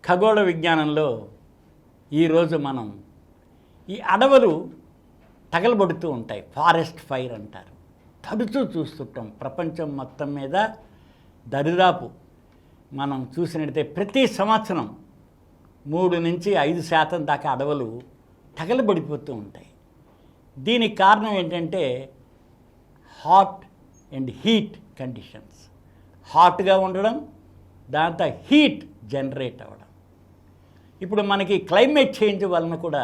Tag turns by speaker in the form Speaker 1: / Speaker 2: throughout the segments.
Speaker 1: ఖగోళ విజ్ఞానంలో ఈరోజు మనం ఈ అడవులు తగలబడుతూ ఉంటాయి, ఫారెస్ట్ ఫైర్ అంటారు. తరచూ చూస్తుంటాం ప్రపంచం మొత్తం మీద. దరిదాపు మనం చూసినట్టయితే ప్రతి సంవత్సరం 3 నుంచి 5% దాకా అడవులు తగలబడిపోతూ ఉంటాయి. దీనికి కారణం ఏంటంటే హాట్ అండ్ హీట్ కండిషన్స్. హాట్గా ఉండడం, దాంతో హీట్ జనరేట్ అవ్వడం. ఇప్పుడు మనకి క్లైమేట్ చేంజ్ వలన కూడా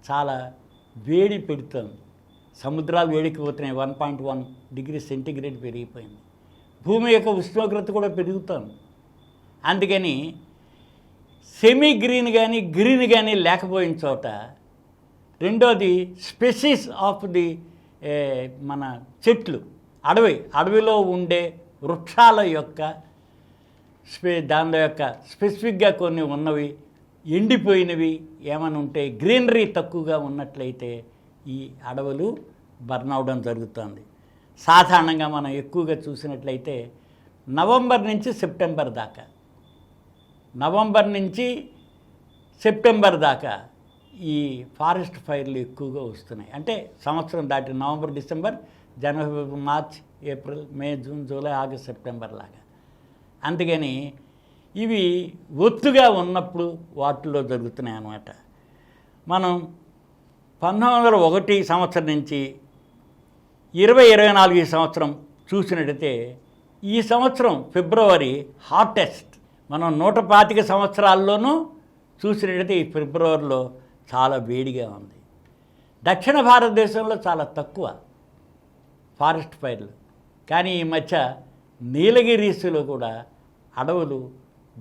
Speaker 1: చాలా వేడి పెడుతుంది. సముద్రాలు వేడికిపోతున్నాయి, 1.1 డిగ్రీ సెంటీగ్రేడ్ పెరిగిపోయింది. భూమి యొక్క ఉష్ణోగ్రత కూడా పెరుగుతుంది. అందుకని సెమీ గ్రీన్ కానీ గ్రీన్ కానీ లేకపోయిన చోట, రెండోది స్పెసీస్ ఆఫ్ ది మన చెట్లు, అడవిలో ఉండే వృక్షాల యొక్క దాని యొక్క స్పెసిఫిక్గా కొన్ని ఉన్నవి ఎండిపోయినవి ఏమైనా ఉంటే, గ్రీనరీ తక్కువగా ఉన్నట్లయితే ఈ అడవులు బర్న్ అవడం జరుగుతుంది. సాధారణంగా మనం ఎక్కువగా చూసినట్లయితే నవంబర్ నుంచి సెప్టెంబర్ దాకా ఈ ఫారెస్ట్ ఫైర్లు ఎక్కువగా వస్తున్నాయి. అంటే సంవత్సరం దాటి నవంబర్, డిసెంబర్, జనవరి, మార్చ్, ఏప్రిల్, మే, జూన్, జూలై, ఆగస్ట్, సెప్టెంబర్ లాగా. అందుకని ఇవి ఒత్తుగా ఉన్నప్పుడు వాటిల్లో జరుగుతున్నాయి అన్నమాట. మనం 1901 సంవత్సరం నుంచి 2024 సంవత్సరం చూసినట్టయితే, ఈ సంవత్సరం ఫిబ్రవరి హాటెస్ట్. మనం 125 సంవత్సరాల్లోనూ చూసినట్టయితే ఈ ఫిబ్రవరిలో చాలా వేడిగా ఉంది. దక్షిణ భారతదేశంలో చాలా తక్కువ ఫారెస్ట్ ఫైర్లు. కానీ ఈ మధ్య నీలగిరీస్లో కూడా అడవులు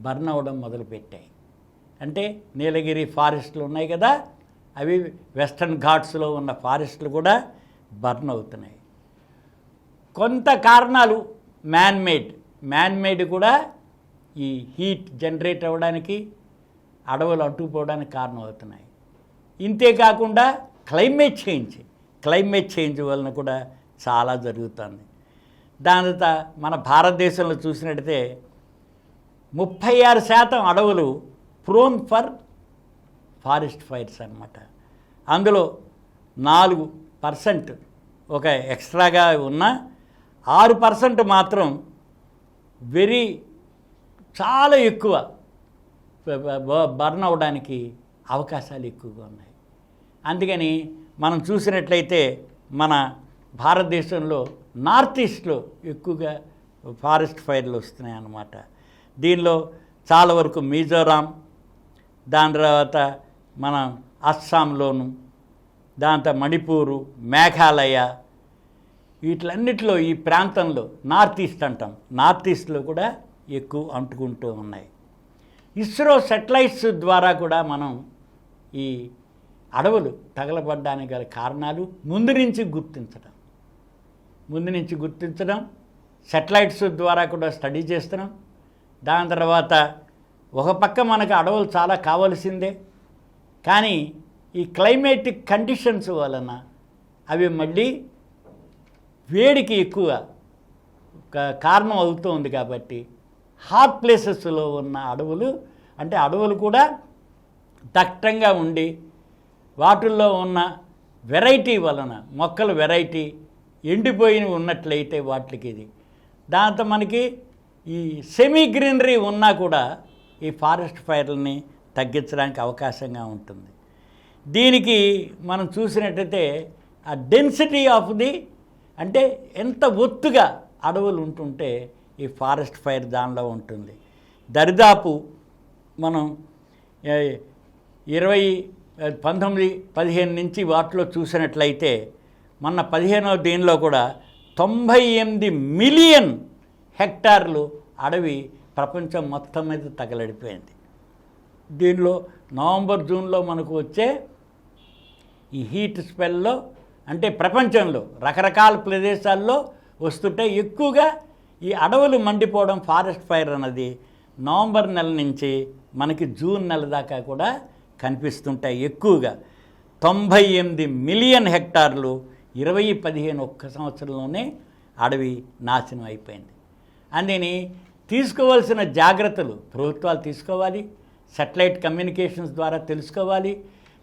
Speaker 1: బర్న్ అవ్వడం మొదలుపెట్టాయి. అంటే నీలగిరి ఫారెస్ట్లు ఉన్నాయి కదా, అవి వెస్టర్న్ ఘాట్స్లో ఉన్న ఫారెస్ట్లు కూడా బర్న్ అవుతున్నాయి. కొంత కారణాలు మ్యాన్ మేడ్ కూడా ఈ హీట్ జనరేట్ అవ్వడానికి, అడవులు అట్టుకుపోవడానికి కారణం అవుతున్నాయి. ఇంతేకాకుండా క్లైమేట్ చేంజ్ వలన కూడా చాలా జరుగుతుంది. దాని తర్వాత మన భారతదేశంలో చూసినట్టయితే 36% అడవులు ప్రోన్ ఫర్ ఫారెస్ట్ ఫైర్స్ అన్నమాట. అందులో 4% ఒక ఎక్స్ట్రాగా ఉన్న 6% మాత్రం చాలా ఎక్కువ బర్న్ అవ్వడానికి అవకాశాలు ఎక్కువగా ఉన్నాయి. అందుకని మనం చూసినట్లయితే మన భారతదేశంలో నార్త్ ఈస్ట్లో ఎక్కువగా ఫారెస్ట్ ఫైర్లు వస్తున్నాయి అన్నమాట. దీనిలో చాలా వరకు మిజోరాం, దాని తర్వాత మన అస్సాంలోను, దాంతో మణిపూరు, మేఘాలయ, వీటిలన్నిటిలో ఈ ప్రాంతంలో నార్త్ ఈస్ట్లో కూడా ఎక్కువ అంటుకుంటూ ఉన్నాయి. ఇస్రో సెటిలైట్స్ ద్వారా కూడా మనం ఈ అడవులు తగలబడ్డానికి గల కారణాలు ముందు నుంచి గుర్తించడం, సెటిలైట్స్ ద్వారా కూడా స్టడీ చేస్తున్నాం. దాని తర్వాత ఒక పక్క మనకు అడవులు చాలా కావలసిందే, కానీ ఈ క్లైమేటిక్ కండిషన్స్ వలన అవి మళ్ళీ వేడికి ఎక్కువ కారణం అవుతుంది. కాబట్టి హాట్ ప్లేసెస్లో ఉన్న అడవులు కూడా దట్టంగా ఉండి, వాటిల్లో ఉన్న వెరైటీ వలన, మొక్కల వెరైటీ ఎండిపోయినవి ఉన్నట్లయితే వాటికి ఇది, దాంతో మనకి ఈ సెమీ గ్రీనరీ ఉన్నా కూడా ఈ ఫారెస్ట్ ఫైర్లని తగ్గించడానికి అవకాశంగా ఉంటుంది. దీనికి మనం చూసినట్టయితే ఆ డెన్సిటీ ఆఫ్ ది, అంటే ఎంత ఒత్తుగా అడవులు ఉంటుంటే ఈ ఫారెస్ట్ ఫైర్ దానిలో ఉంటుంది. దరిదాపు మనం 1915 నుంచి వాటిలో చూసినట్లయితే మొన్న 15వ దీనిలో కూడా 98 మిలియన్ హెక్టార్లు అడవి ప్రపంచం మొత్తం మీద తగలడిపోయింది. దీనిలో నవంబర్, జూన్లో మనకు వచ్చే ఈ హీట్ స్పెల్లో, అంటే ప్రపంచంలో రకరకాల ప్రదేశాల్లో వస్తుంటే ఎక్కువగా ఈ అడవులు మండిపోవడం, ఫారెస్ట్ ఫైర్ అన్నది నవంబర్ నెల నుంచి మనకి జూన్ నెల దాకా కూడా కనిపిస్తుంటాయి. ఎక్కువగా 98 మిలియన్ హెక్టార్లు 2015 ఒక్క సంవత్సరంలోనే అడవి నాశనం అయిపోయింది. అందుకని తీసుకోవాల్సిన జాగ్రత్తలు ప్రభుత్వాలు తీసుకోవాలి, శాటిలైట్ కమ్యూనికేషన్స్ ద్వారా తెలుసుకోవాలి.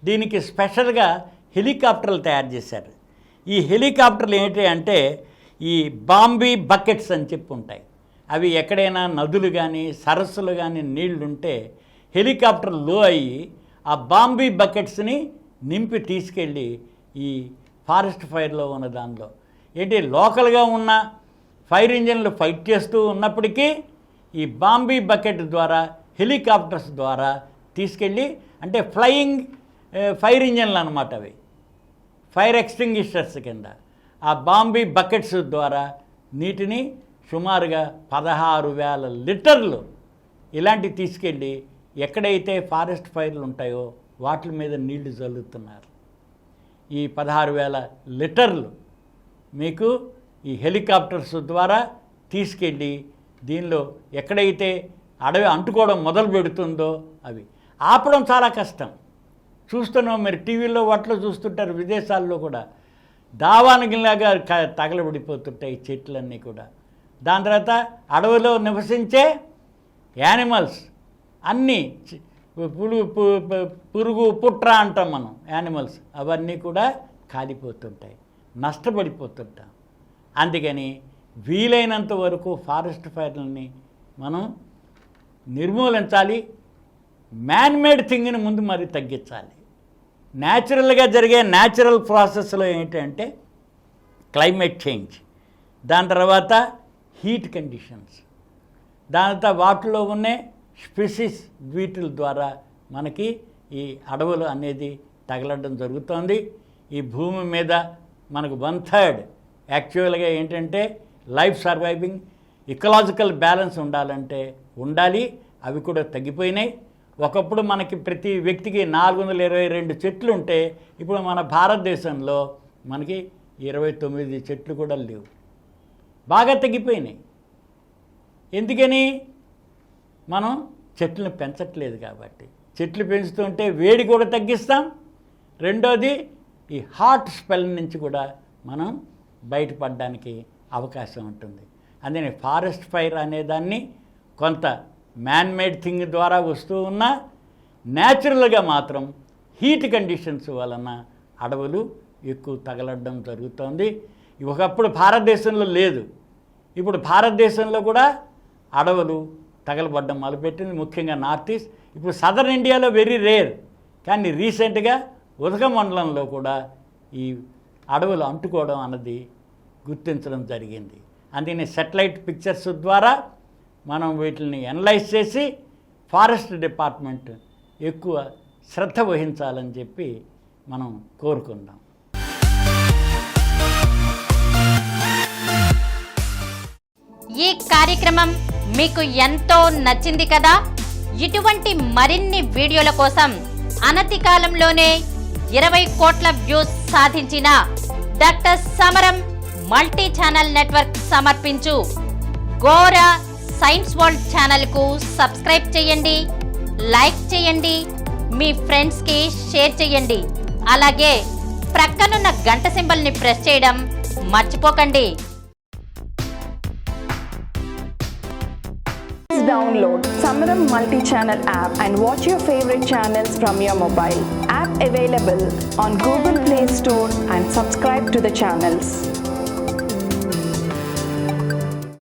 Speaker 1: దీనికి స్పెషల్గా హెలికాప్టర్లు తయారు చేశారు. ఈ హెలికాప్టర్లు ఏంటి అంటే ఈ బాంబీ బకెట్స్ అని చెప్పి ఉంటాయి. అవి ఎక్కడైనా నదులు కానీ సరస్సులు కానీ నీళ్లుంటే హెలికాప్టర్ లో అయ్యి ఆ బాంబీ బకెట్స్ని నింపి తీసుకెళ్ళి ఈ ఫారెస్ట్ ఫైర్లో ఉన్న దానిలో ఏంటి లోకల్గా ఉన్న ఫైర్ ఇంజన్లు ఫైట్ చేస్తూ ఉన్నప్పటికీ ఈ బాంబీ బకెట్ ద్వారా హెలికాప్టర్స్ ద్వారా తీసుకెళ్ళి, అంటే ఫ్లయింగ్ ఫైర్ ఇంజన్లు అన్నమాట అవి, ఫైర్ ఎక్స్టింగ్విషర్స్ కింద ఆ బాంబీ బకెట్స్ ద్వారా నీటిని సుమారుగా 16,000 లీటర్లు ఇలాంటివి తీసుకెళ్ళి ఎక్కడైతే ఫారెస్ట్ ఫైర్లు ఉంటాయో వాటి మీద నీళ్లు చల్లుతున్నారు. ఈ 16,000 లీటర్లు మీకు ఈ హెలికాప్టర్స్ ద్వారా తీసుకెళ్ళి దీనిలో ఎక్కడైతే అడవి అంటుకోవడం మొదలు పెడుతుందో అవి ఆపడం చాలా కష్టం. చూస్తున్నాం, మీరు టీవీలో వాటిలో చూస్తుంటారు, విదేశాల్లో కూడా దావానగిలాగా తగలబడిపోతుంటాయి చెట్లన్నీ కూడా. దాని తర్వాత అడవిలో నివసించే యానిమల్స్ అన్నీ పురుగు పుట్ర అంటాం మనం, యానిమల్స్ అవన్నీ కూడా కాలిపోతుంటాయి, నష్టపడిపోతుంటాం. అందుకని వీలైనంత వరకు ఫారెస్ట్ ఫైర్లని మనం నిర్మూలించాలి. మ్యాన్మేడ్ థింగ్ని ముందు మరి తగ్గించాలి. న్యాచురల్గా జరిగే న్యాచురల్ ప్రాసెస్లో ఏంటంటే క్లైమేట్ చేంజ్, దాని తర్వాత హీట్ కండిషన్స్, దాని తర్వాత వాటిలో ఉన్న స్పీసీస్ వీటిల ద్వారా మనకి ఈ అడవులు అనేది తగలడం జరుగుతోంది. ఈ భూమి మీద మనకు 1/3 యాక్చువల్గా ఏంటంటే లైఫ్ సర్వైవింగ్ ఇకలాజికల్ బ్యాలెన్స్ ఉండాలి. అవి కూడా తగ్గిపోయినాయి. ఒకప్పుడు మనకి ప్రతి వ్యక్తికి 422 చెట్లు ఉంటే ఇప్పుడు మన భారతదేశంలో మనకి 29 చెట్లు కూడా లేవు, బాగా తగ్గిపోయినాయి. ఎందుకని? మనం చెట్లను పెంచట్లేదు కాబట్టి. చెట్లు పెంచుతుంటే వేడి కూడా తగ్గిస్తాం. రెండోది ఈ హాట్ స్పెల్ నుంచి కూడా మనం బయటపడడానికి అవకాశం ఉంటుంది. అందుకని ఫారెస్ట్ ఫైర్ అనేదాన్ని కొంత మ్యాన్మేడ్ థింగ్ ద్వారా వస్తూ ఉన్నా న్యాచురల్గా మాత్రం హీట్ కండిషన్స్ వలన అడవులు ఎక్కువ తగలడం జరుగుతోంది. ఒకప్పుడు భారతదేశంలో లేదు, ఇప్పుడు భారతదేశంలో కూడా అడవులు తగలబడ్డం మొదలుపెట్టింది, ముఖ్యంగా నార్త్ ఈస్ట్. ఇప్పుడు సదర్న్ ఇండియాలో వెరీ రేర్, కానీ రీసెంట్గా ఉదక మండలంలో కూడా ఈ అడవులు అంటుకోవడం అన్నది గుర్తించడం జరిగింది. అందుకని శాటిలైట్ పిక్చర్స్ ద్వారా మనం వీటిని అనలైజ్ చేసి ఫారెస్ట్ డిపార్ట్మెంట్ ఎక్కువ శ్రద్ధ వహించాలని చెప్పి మనం కోరుకుందాం.
Speaker 2: ఈ కార్యక్రమం మీకు ఎంతో నచ్చింది కదా? ఇటువంటి మరిన్ని వీడియోల కోసం అనతి కాలంలోనే 20 కోట్ల వ్యూస్ సాధించిన డాక్టర్ సమరం మల్టీ ఛానల్ నెట్వర్క్ సమర్పించు గోరా సైన్స్ వరల్డ్ ఛానల్కు సబ్స్క్రైబ్ చేయండి, లైక్ చేయండి, మీ ఫ్రెండ్స్కి షేర్ చేయండి. అలాగే ప్రక్కనున్న గంట సింబల్ని ప్రెస్ చేయడం మర్చిపోకండి.
Speaker 3: Download Samaram multi-channel app and watch your favorite channels from your mobile. App available on Google Play Store and subscribe to the channels.